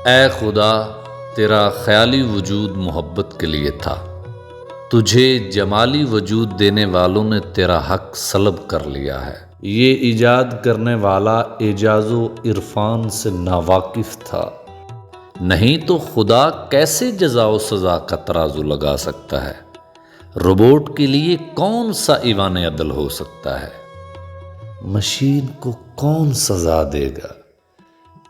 اے خدا، تیرا خیالی وجود محبت کے لیے تھا، تجھے جمالی وجود دینے والوں نے تیرا حق سلب کر لیا ہے۔ یہ ایجاد کرنے والا اعجاز و عرفان سے ناواقف تھا، نہیں تو خدا کیسے جزا و سزا کا ترازو لگا سکتا ہے؟ روبوٹ کے لیے کون سا ایوان عدل ہو سکتا ہے؟ مشین کو کون سزا دے گا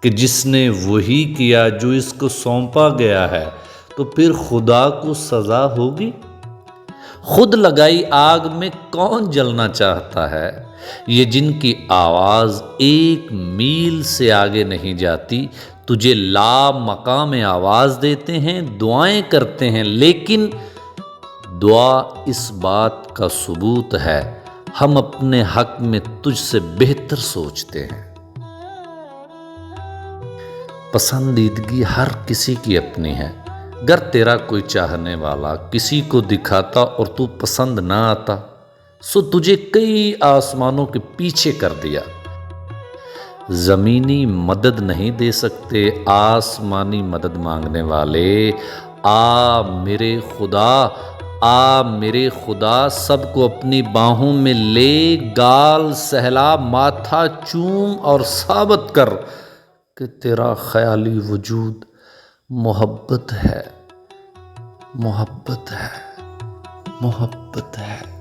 کہ جس نے وہی کیا جو اس کو سونپا گیا ہے؟ تو پھر خدا کو سزا ہوگی؟ خود لگائی آگ میں کون جلنا چاہتا ہے؟ یہ جن کی آواز 1 میل سے آگے نہیں جاتی، تجھے لا مقام آواز دیتے ہیں، دعائیں کرتے ہیں، لیکن دعا اس بات کا ثبوت ہے ہم اپنے حق میں تجھ سے بہتر سوچتے ہیں۔ پسندیدگی ہر کسی کی اپنی ہے۔ گر تیرا کوئی چاہنے والا کسی کو دکھاتا اور تو پسند نہ آتا، سو تجھے کئی آسمانوں کے پیچھے کر دیا۔ زمینی مدد نہیں دے سکتے، آسمانی مدد مانگنے والے، آ میرے خدا، آ میرے خدا، سب کو اپنی باہوں میں لے، گال سہلا، ماتھا چوم اور ثابت کر کہ تیرا خیالی وجود محبت ہے، محبت ہے، محبت ہے۔